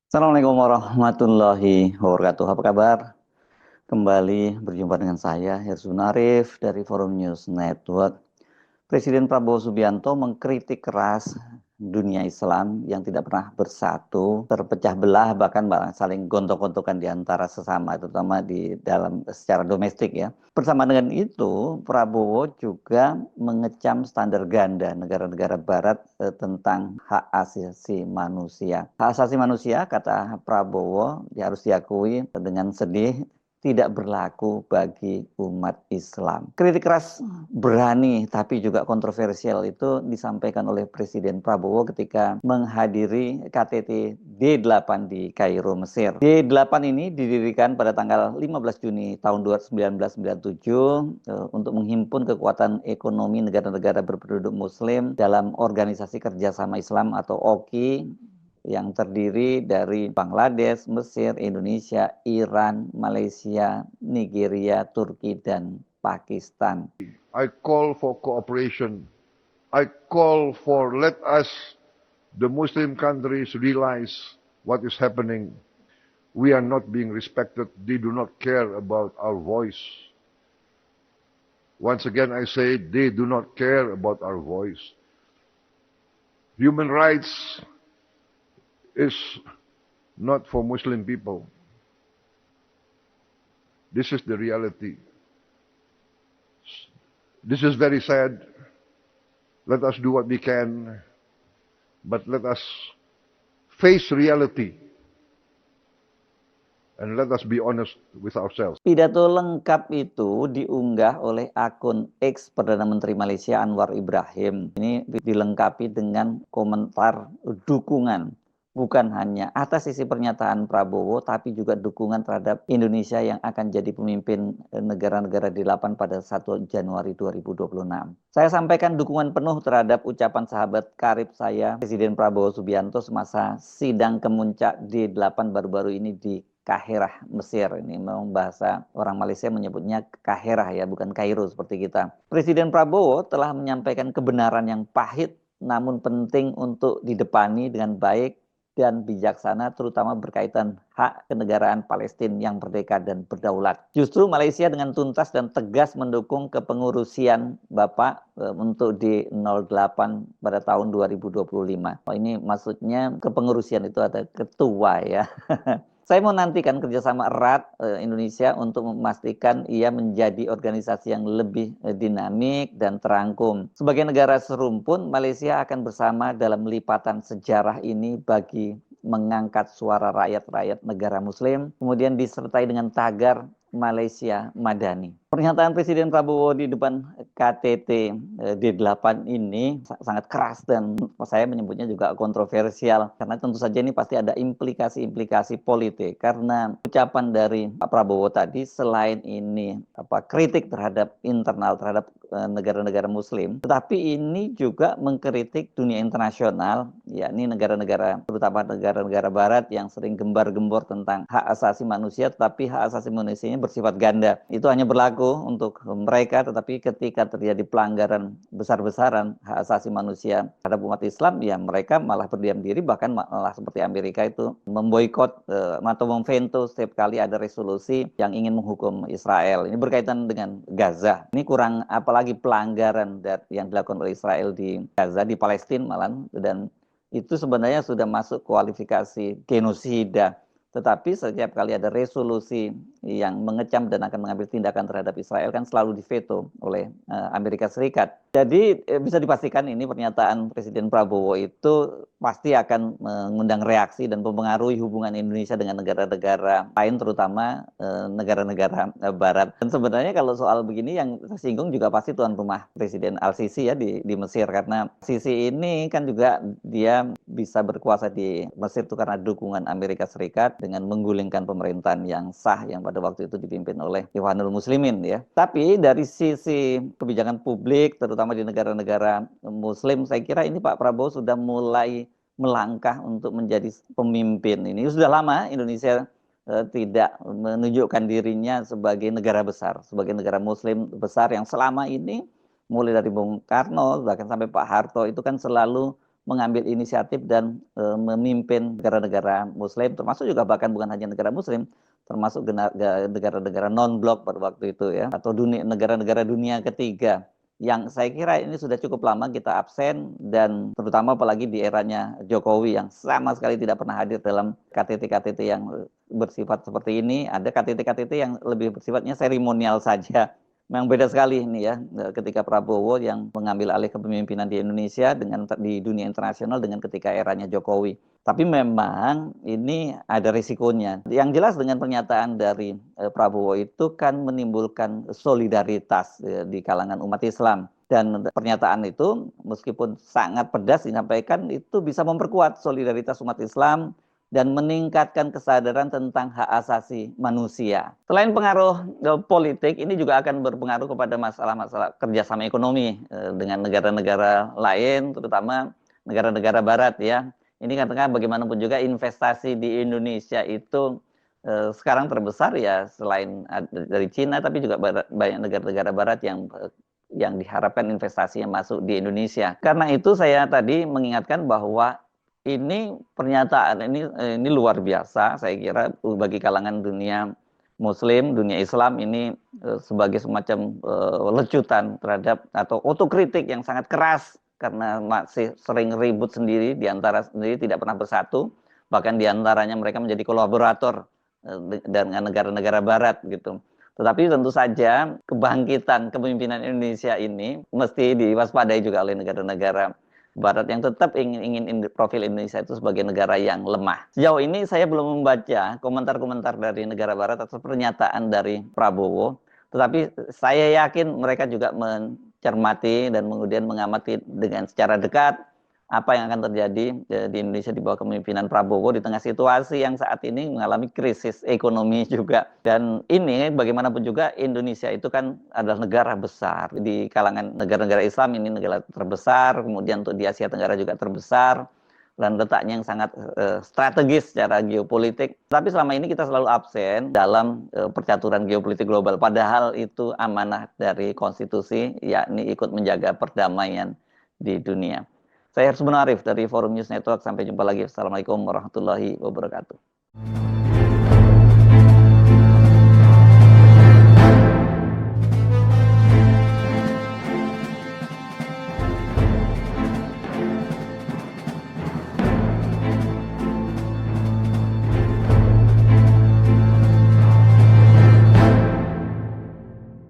Assalamualaikum warahmatullahi wabarakatuh. Apa kabar? Kembali berjumpa dengan saya, Hirsun Arif dari Forum News Network. Presiden Prabowo Subianto mengkritik keras dunia Islam yang tidak pernah bersatu, terpecah belah, bahkan saling gontok-gontokan di antara sesama, terutama di dalam secara domestik ya. Bersama dengan itu, Prabowo juga mengecam standar ganda negara-negara Barat tentang hak asasi manusia. Hak asasi manusia, kata Prabowo, harus diakui dengan sedih, tidak berlaku bagi umat Islam. Kritik keras, berani tapi juga kontroversial itu disampaikan oleh Presiden Prabowo ketika menghadiri KTT D8 di Kairo, Mesir. D8 ini didirikan pada tanggal 15 Juni tahun 1997 untuk menghimpun kekuatan ekonomi negara-negara berpenduduk Muslim dalam Organisasi Kerjasama Islam atau OKI yang terdiri dari Bangladesh, Mesir, Indonesia, Iran, Malaysia, Nigeria, Turki, dan Pakistan. I call for cooperation. I call for let us, the Muslim countries, realize what is happening. We are not being respected. They do not care about our voice. Once again, I say they do not care about our voice. Human rights is not for Muslim people. This is the reality. This is very sad. Let us do what we can, but let us face reality and let us be honest with ourselves. Pidato lengkap itu diunggah oleh akun X Perdana Menteri Malaysia Anwar Ibrahim. Ini dilengkapi dengan komentar dukungan, bukan hanya atas sisi pernyataan Prabowo, tapi juga dukungan terhadap Indonesia yang akan jadi pemimpin negara-negara D8 pada 1 Januari 2026. Saya sampaikan dukungan penuh terhadap ucapan sahabat karib saya, Presiden Prabowo Subianto, semasa sidang kemuncak D8 baru-baru ini di Kahirah, Mesir. Ini memang bahasa orang Malaysia menyebutnya Kahirah ya, bukan Kairo seperti kita. Presiden Prabowo telah menyampaikan kebenaran yang pahit namun penting untuk didepani dengan baik dan bijaksana, terutama berkaitan hak kenegaraan Palestina yang merdeka dan berdaulat. Justru Malaysia dengan tuntas dan tegas mendukung kepengurusian Bapak untuk D08 pada tahun 2025. Ini maksudnya kepengurusian itu ada ketua ya. Saya mau nantikan kerjasama erat Indonesia untuk memastikan ia menjadi organisasi yang lebih dinamik dan terangkum. Sebagai negara serumpun, Malaysia akan bersama dalam lipatan sejarah ini bagi mengangkat suara rakyat-rakyat negara Muslim, kemudian disertai dengan tagar Malaysia Madani. Pernyataan Presiden Prabowo di depan KTT D8 ini sangat keras dan saya menyebutnya juga kontroversial karena tentu saja ini pasti ada implikasi-implikasi politik karena ucapan dari Pak Prabowo tadi selain ini kritik terhadap internal terhadap negara-negara Muslim, tetapi ini juga mengkritik dunia internasional, yakni negara-negara terutama negara-negara Barat yang sering gembar-gembor tentang hak asasi manusia, tetapi hak asasi manusia ini bersifat ganda. Itu hanya berlaku untuk mereka, tetapi ketika terjadi pelanggaran besar-besaran hak asasi manusia terhadap umat Islam, ya mereka malah berdiam diri, bahkan malah seperti Amerika itu memboikot atau memveto setiap kali ada resolusi yang ingin menghukum Israel. Ini berkaitan dengan Gaza. Ini kurang apalagi pelanggaran yang dilakukan oleh Israel di Gaza, di Palestina malah, dan itu sebenarnya sudah masuk kualifikasi genosida. Tetapi setiap kali ada resolusi yang mengecam dan akan mengambil tindakan terhadap Israel kan selalu diveto oleh Amerika Serikat. Jadi bisa dipastikan ini pernyataan Presiden Prabowo itu pasti akan mengundang reaksi dan mempengaruhi hubungan Indonesia dengan negara-negara lain, terutama negara-negara Barat. Dan sebenarnya kalau soal begini yang tersinggung juga pasti tuan rumah Presiden Al-Sisi ya di Mesir, karena Sisi ini kan juga dia bisa berkuasa di Mesir itu karena dukungan Amerika Serikat dengan menggulingkan pemerintahan yang sah yang pada waktu itu dipimpin oleh Ikhwanul Muslimin ya. Tapi dari sisi kebijakan publik terutama di negara-negara Muslim, saya kira ini Pak Prabowo sudah mulai melangkah untuk menjadi pemimpin. Ini sudah lama Indonesia tidak menunjukkan dirinya sebagai negara besar, sebagai negara Muslim besar yang selama ini mulai dari Bung Karno bahkan sampai Pak Harto itu kan selalu mengambil inisiatif dan memimpin negara-negara Muslim, termasuk juga bahkan bukan hanya negara Muslim, termasuk negara-negara non-blok pada waktu itu ya, atau negara-negara dunia ketiga, yang saya kira ini sudah cukup lama kita absen, dan terutama apalagi di eranya Jokowi yang sama sekali tidak pernah hadir dalam KTT-KTT yang bersifat seperti ini. Ada KTT-KTT yang lebih bersifatnya seremonial saja. Memang beda sekali ini ya, ketika Prabowo yang mengambil alih kepemimpinan di Indonesia dengan di dunia internasional dengan ketika eranya Jokowi. Tapi memang ini ada risikonya. Yang jelas dengan pernyataan dari Prabowo itu kan menimbulkan solidaritas di kalangan umat Islam. Dan pernyataan itu meskipun sangat pedas disampaikan, itu bisa memperkuat solidaritas umat Islam dan meningkatkan kesadaran tentang hak asasi manusia. Selain pengaruh politik, ini juga akan berpengaruh kepada masalah-masalah kerjasama ekonomi dengan negara-negara lain, terutama negara-negara barat ya. Ini karena bagaimanapun juga investasi di Indonesia itu sekarang terbesar ya, selain dari Cina, tapi juga banyak negara-negara barat yang diharapkan investasinya masuk di Indonesia. Karena itu saya tadi mengingatkan bahwa ini pernyataan ini luar biasa, saya kira bagi kalangan dunia Muslim, dunia Islam ini sebagai semacam lecutan terhadap atau otokritik yang sangat keras, karena masih sering ribut sendiri, di antara sendiri tidak pernah bersatu, bahkan di antaranya mereka menjadi kolaborator dengan negara-negara barat gitu. Tetapi tentu saja kebangkitan kepemimpinan Indonesia ini mesti diwaspadai juga oleh negara-negara Barat yang tetap ingin profil Indonesia itu sebagai negara yang lemah. Sejauh ini saya belum membaca komentar-komentar dari negara Barat atau pernyataan dari Prabowo, tetapi saya yakin mereka juga mencermati dan kemudian mengamati dengan secara dekat apa yang akan terjadi di Indonesia di bawah kepemimpinan Prabowo di tengah situasi yang saat ini mengalami krisis ekonomi juga. Dan ini bagaimanapun juga Indonesia itu kan adalah negara besar. Di kalangan negara-negara Islam ini negara terbesar, kemudian untuk di Asia Tenggara juga terbesar, dan letaknya yang sangat strategis secara geopolitik. Tapi selama ini kita selalu absen dalam percaturan geopolitik global. Padahal itu amanah dari konstitusi, yakni ikut menjaga perdamaian di dunia. Saya Harus Arif dari Forum News Network. Sampai jumpa lagi. Assalamualaikum warahmatullahi wabarakatuh.